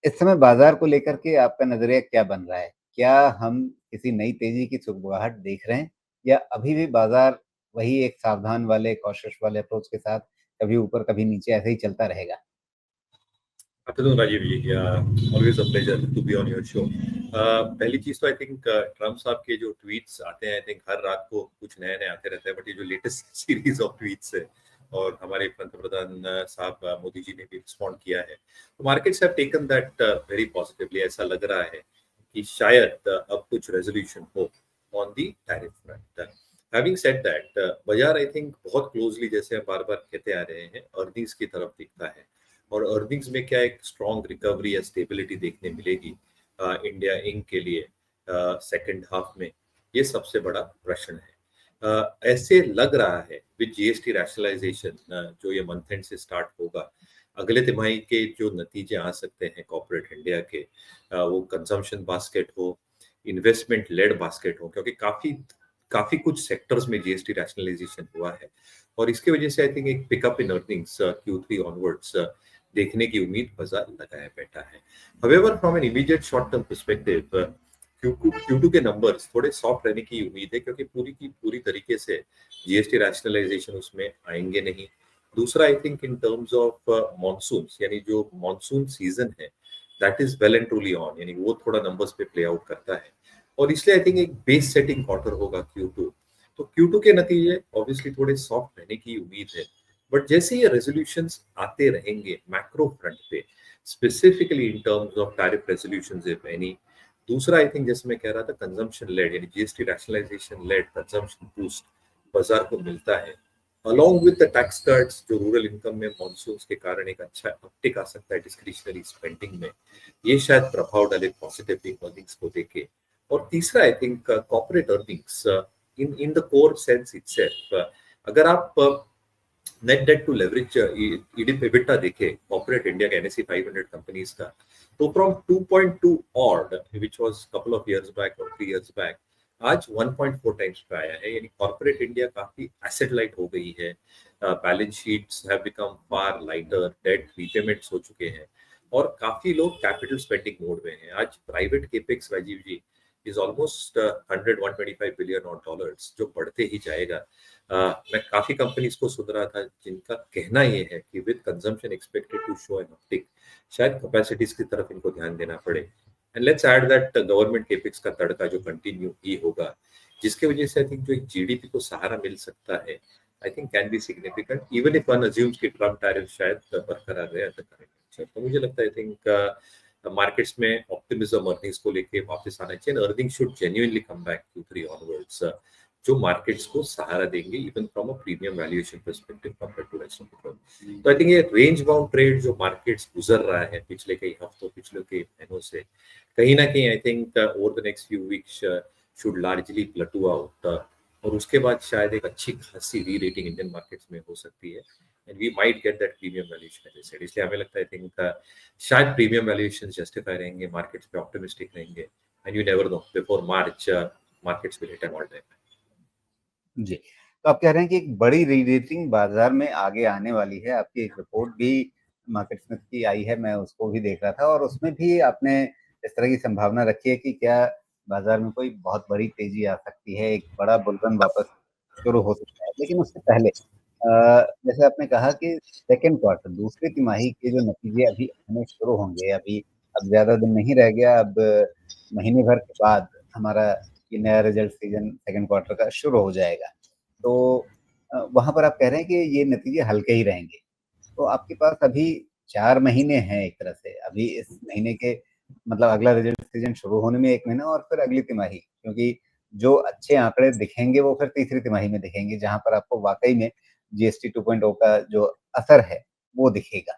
इस समय बाजार को लेकर के आपका नजरिया क्या बन रहा है? क्या हम किसी नई तेजी की सुगबुगाहट देख रहे हैं, या अभी भी बाजार वही एक सावधान वाले, कॉशियस वाले अप्रोच के साथ कभी ऊपर कभी नीचे ऐसे ही चलता रहेगा? Afternoon, Rajiv ji. Always a pleasure to be on your show. पहली चीज तो आई थिंक ट्रम्प साहब के जो ट्वीट्स आते हैं, आई थिंक हर रात को कुछ नए नए आते रहते हैं, बट ये जो लेटेस्ट सीरीज ऑफ ट्वीट्स है और हमारे पंतप्रधान साहब मोदी जी ने भी रिस्पॉन्ड किया है, तो markets have taken that very positively. ऐसा लग रहा है कि शायद अब कुछ रेजोल्यूशन हो on the tariff front. Having said that, बाजार आई थिंक बहुत क्लोजली, जैसे हम बार बार कहते आ रहे हैं, अर्निंग्स की तरफ दिखता है। और अर्निंग्स में क्या एक स्ट्रॉन्ग रिकवरी या स्टेबिलिटी देखने मिलेगी इंडिया इंक के लिए सेकंड हाफ में, ये सबसे बड़ा प्रश्न है। ऐसे लग रहा है विद जीएसटी रैशनलाइजेशन जो ये मंथ एंड से स्टार्ट होगा, अगले तिमाही के जो नतीजे आ सकते हैं कॉर्पोरेट इंडिया के, वो कंजम्पशन बास्केट हो, इन्वेस्टमेंट लेड बास्केट हो, क्योंकि काफी काफी कुछ सेक्टर्स में जीएसटी रैशनलाइजेशन हुआ है और इसके वजह से आई थिंक एक पिकअप इन अर्निंग्स Q3 ऑनवर्ड्स देखने की उम्मीद बाजार लगाए बैठा है। However, from an immediate short term perspective, Q2 के नंबर्स थोड़े सॉफ्ट रहने की उम्मीद है, क्योंकि पूरी की पूरी तरीके से जीएसटी रैशनलाइजेशन उसमें आएंगे नहीं। दूसरा, I think in terms of monsoon, यानी जो मॉनसून सीजन है that is well and truly on, यानी वो थोड़ा नंबर्स पे प्ले आउट करता है और इसलिए आई थिंक एक बेस सेटिंग क्वार्टर होगा Q2। तो Q2 के नतीजे ऑब्वियसली थोड़े सॉफ्ट रहने की उम्मीद है, बट जैसे ये रेजोल्यूशंस आते रहेंगे मैक्रो फ्रंट पे, specifically in terms of tariff resolutions if any. दूसरा, आई थिंक जैसे मैं कह रहा था, कंजम्पशन लेड यानी GST rationalization led consumption boost बाजार को मिलता है, along with the tax cuts, जो रूरल इनकम में मॉनसून के कारण एक अच्छा अपटिक आ सकता है डिस्क्रिशनरी स्पेंडिंग में, ये शायद प्रभाव डाले पॉजिटिवली अर्निंग्स को देके। और तीसरा, I think corporate earnings in in the core sense itself, अगर आप net debt to leverage EBITDA देखे कॉर्पोरेट इंडिया के NSE 500 कंपनीज का, तो from 2.2 odd which was couple of years back और 3 इयर्स बैक, आज 1.4 टाइम्स पे आया है। यानी कॉर्पोरेट इंडिया काफी एसेट लाइट हो गई है, balance sheets have become far lighter, debt repayments हो चुके हैं और काफी लोग कैपिटल स्पेंडिंग मोड में हैं। आज private capex, Rajiv ji, is almost 100-125 billion dollars, जो बढ़ते ही जाएगा। मैं काफी कंपनीज को सुन रहा था जिनका कहना ये है कि with consumption expected to show an uptick, शायद कैपेसिटीज की तरफ इनको ध्यान देना पड़े। And let's add that government capex का तड़का जो कंटिन्यू ही होगा, जिसके वजह से आई थिंक जो एक जीडीपी को सहारा मिल सकता है, I think can be significant even if one assumes कि ट्रम्प टैरिफ शायद बरकरार रहे एट द करंट। तो मुझे लगता है आई थिंक मार्केट्स में ऑप्टिमिज्म अर्निंग्स को लेके वापस आना चाहिए। Earning should genuinely come back Q3 onwards, जो मार्केट्स को सहारा देंगे even from a premium valuation perspective compare to rest of the world. तो आई थिंक ये रेंज बाउंड ट्रेड जो मार्केट्स गुजर रहा है पिछले कई हफ्तों, पिछले कई महीनों से, कहीं ना कहीं I think over the next few weeks should largely प्लेटू out और उसके बाद शायद एक अच्छी खासी री रेटिंग इंडियन मार्केट्स में हो सकती है and we might get that premium valuation as I said. इसलिए हमें लगता है आई थिंक शायद प्रीमियम वैल्यूएशन जस्टिफाई रहेंगे, मार्केट्स पे ऑप्टिमिस्टिक रहेंगे and you never know before March markets will hit an all time. जी। तो आप कह रहे हैं कि एक बड़ी री-रेटिंग बाजार में आगे आने वाली है। आपकी एक रिपोर्ट भी मार्केट्स में की आई है, मैं उसको भी देख रहा था, और उसमें भी आपने इस तरह की संभावना रखी है कि क्या बाजार में कोई बहुत बड़ी तेजी आ सकती है, एक बड़ा बुल रन वापस शुरू हो सकता है। लेकिन उससे पहले जैसे आपने कहा कि सेकंड क्वार्टर, दूसरी तिमाही के जो नतीजे अभी आने शुरू होंगे, अभी अब ज़्यादा दिन नहीं रह गया, अब महीने भर के बाद हमारा ये नया रिजल्ट सीजन सेकंड क्वार्टर का शुरू हो जाएगा। तो वहाँ पर आप कह रहे हैं कि ये नतीजे हल्के ही रहेंगे। तो आपके पास अभी 4 महीने हैं एक तरह से। अभी इस महीने के मतलब अगला रिजल्ट सीजन शुरू होने में 1 महीना और फिर अगली तिमाही, क्योंकि जो अच्छे आंकड़े दिखेंगे वो फिर तीसरी तिमाही में दिखेंगे, जहाँ पर आपको वाक़ई में जीएसटी 2.0 का जो असर है, वो दिखेगा।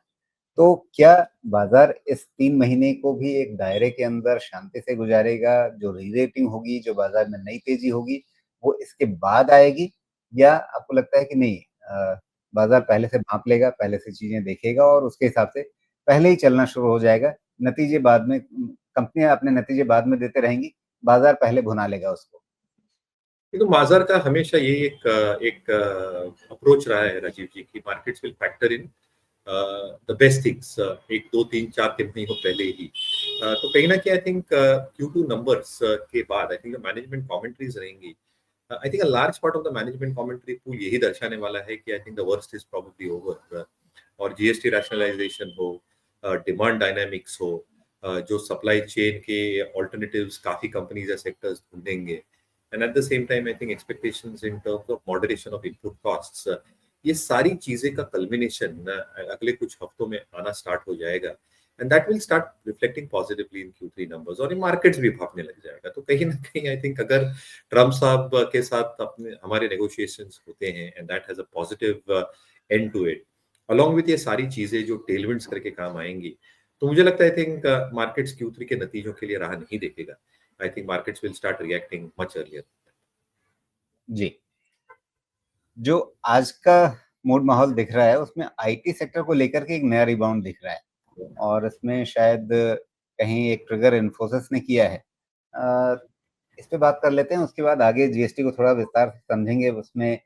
तो क्या बाजार इस 3 महीने को भी एक दायरे के अंदर शांति से गुजारेगा? जो री-रेटिंग होगी, जो बाजार में नई तेजी होगी, वो इसके बाद आएगी? या आपको लगता है कि नहीं, बाजार पहले से भाँप लेगा, पहले से चीज़ें देखेगा और उसके हिसाब से पहले ही चलना शुरू हो जाएगा, नतीजे बाद में, कंपनियाँ अपने नतीजे बाद में देते रहेंगी, बाजार पहले भुना लेगा उसको? तो बाजार का हमेशा यही एक अप्रोच रहा है राजीव जी, की markets will factor in the best things एक 2 3 4 के महीनों पहले ही। तो कहीं ना कहीं आई थिंक Q2 नंबर्स के बाद आई थिंक मैनेजमेंट कमेंट्रीज रहेंगी। I think a large part of the management commentary pool यही दर्शाने वाला है कि I think the worst is probably over, और जीएसटी रैशनलाइजेशन हो, डिमांड डायनामिक्स हो, जो सप्लाई चेन के ऑल्टरनेटिव्स काफी कंपनीज या सेक्टर्स ढूंढेंगे, and at the same time I think expectations in terms of moderation of input costs, ये सारी चीजें का कल्मिनेशन अगले कुछ हफ्तों में आना स्टार्ट हो जाएगा, and that will start reflecting positively in Q3 numbers, और ये मार्केट्स भी भागने लग जाएगा। तो कहीं ना कहीं आई थिंक अगर ट्रम्प साहब के साथ अपने हमारे नेगोशिएशंस होते हैं and that has a positive end to it, along with ये सारी चीजें जो टेलविंड्स करके काम आएंगी, तो मुझे लगता है आई थिंक मार्केट्स Q3 के नतीजों के लिए राह नहीं देखेगा। I think markets will start reacting much earlier. जी। जो आज का मूड माहौल दिख रहा है उसमें आईटी सेक्टर को लेकर के एक नया रिबाउंड दिख रहा है और इसमें शायद कहीं एक ट्रिगर इन्फोसिस ने किया है। इस पे बात कर लेते हैं, उसके बाद आगे जीएसटी को थोड़ा विस्तार से समझेंगे, उसमें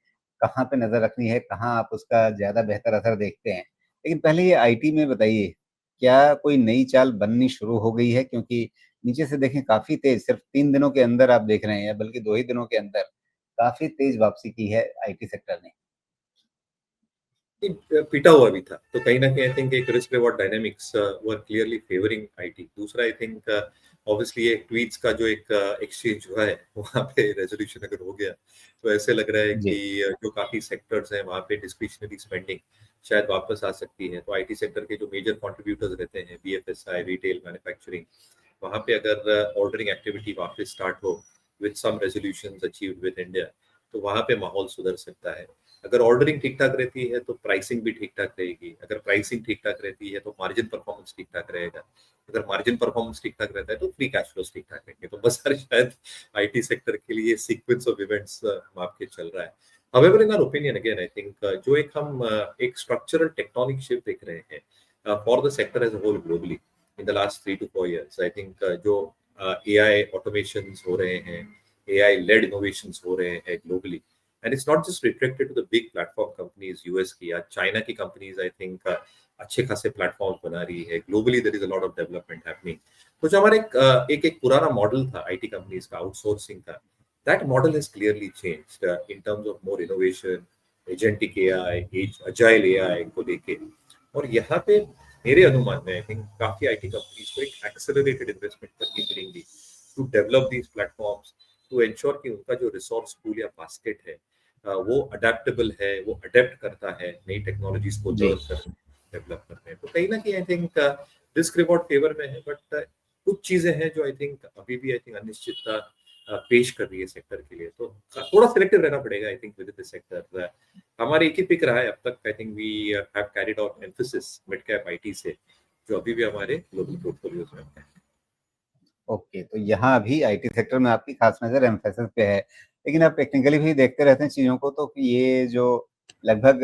कहाँ पे नजर रखनी है, कहाँ आप उसका ज्यादा बेहतर असर देखते हैं। लेकिन पहले ये आईटी में बताइए, क्या कोई नई चाल बननी शुरू हो गई है? क्योंकि नीचे से देखें काफी तेज, सिर्फ 3 दिनों के अंदर आप देख रहे हैं, या बल्कि 2 ही दिनों के अंदर काफी तेज वापसी की है आईटी सेक्टर ने। पीटा हुआ भी था, तो कहीं ना कहीं आई थिंक एक risk reward dynamics were clearly favouring IT. दूसरा आई थिंक ऑब्वियसली एक ट्वीट्स का जो एक एक्सचेंज हुआ है वहां पे रेजोल्यूशन अगर हो गया तो ऐसे लग रहा है जी। कि जो काफी सेक्टर्स हैं वहां पे डिस्क्रिशनरी स्पेंडिंग शायद वापस आ सकती है। तो आईटी सेक्टर के जो मेजर कंट्रीब्यूटर्स रहते हैं, बीएफएसआई, रिटेल, मैन्युफैक्चरिंग, वहां पे अगर ऑर्डरिंग एक्टिविटी वापस स्टार्ट हो with some resolutions achieved with India, तो वहां पे माहौल सुधर सकता है। अगर ऑर्डरिंग ठीक ठाक रहती है तो प्राइसिंग भी ठीक ठाक रहेगी, अगर प्राइसिंग ठीक ठाक रहती है तो मार्जिन परफॉर्मेंस ठीक ठाक रहेगा, अगर मार्जिन परफॉर्मेंस ठीक ठाक रहता है तो फ्री कैश फ्लो ठीक ठाक रहेंगे। तो बस हर शायद आईटी सेक्टर के लिए सीक्वेंस ऑफ इवेंट्स आपके चल रहा है। However, in our opinion, again, I think जो एक हम एक स्ट्रक्चरल टेक्टोनिक शिफ्ट देख रहे हैं for the sector as a whole globally in the last 3 to 4 years, I think जो एआई ऑटोमेशंस हो रहे हैं, एआई लेड इनोवेशंस हो रहे हैं globally, and it's not just restricted to the big platform companies US की या China की कंपनीज आई थिंक अच्छे खासे प्लेटफॉर्म्स बना रही है globally. There is a lot of development happening. तो जो हमारे एक पुराना मॉडल था आईटी कंपनीज का आउटसोर्सिंग का, that model has clearly changed in terms of more innovation, agentic AI, agile AI को लेके। और यहाँ पे मेरे अनुमान में आई थिंक काफी आईटी कंपनीज को एक एक्सेलरेटेड इन्वेस्टमेंट करनी पड़ेगी to develop these platforms, to ensure कि उनका जो रिसोर्स पूल या बास्केट है वो अडेप्टेबल है, वो अडेप्ट करता है नई टेक्नोलॉजीज को जी। लर्न कर डेवलप करने। तो कहीं ना कहीं I think risk reward favour में है, बट कुछ चीजें हैं जो आई थिंक अभी भी आई थिंक अनिश्चितता पेश कर रही है सेक्टर के लिए। तो थोड़ा सिलेक्टिव रहना पड़ेगा I think with this sector. हमारे एक ही पिक रहा है अब तक, I think we have carried out Mphasis mid cap IT से, जो अभी भी हमारे ग्लोबल पोर्टफोलियोज में है। ओके, तो यहाँ अभी आईटी सेक्टर में आपकी खास नजर एम्फेसिस पे है, लेकिन आप टेक्निकली भी देखते रहते हैं चीजों को, तो ये जो लगभग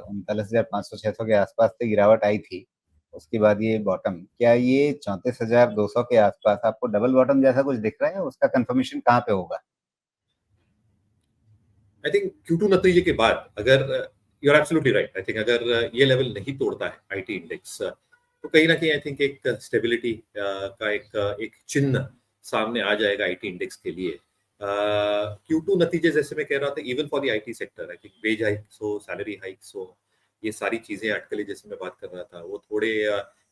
39,500-600 के आसपास से गिरावट आई थी, उसके बाद ये बॉटम, क्या ये 34,200 के आसपास आपको डबल बॉटम जैसा कुछ दिख रहा है? उसका कंफर्मेशन कहाँ पे होगा? आई थिंक Q2 नतीजे के बाद अगर you are absolutely right, I think अगर ये लेवल नहीं तोड़ता है आईटी इंडेक्स, तो कहीं ना कहीं आई थिंक एक स्टेबिलिटी का एक चिन्ह सामने आ जाएगा आईटी इंडेक्स के लिए। Q2 नतीजे जैसे मैं कह रहा था, even for the IT sector I think wage hikes हो, सैलरी हाइक्स हो, ये सारी चीजें अटकलें जैसे मैं बात कर रहा था वो थोड़े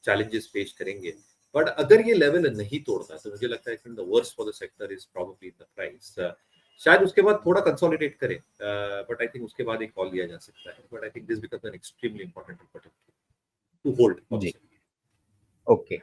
चैलेंजेस पेश करेंगे। बट अगर ये लेवल नहीं तोड़ता तो मुझे लगता है the worst for the sector is probably the price. शायद उसके बाद थोड़ा कंसोलिडेट करे, बट आई थिंक उसके बाद एक कॉल लिया जा सकता है। But I think this becomes an extremely important to hold जी। ऑप्शन। ओके।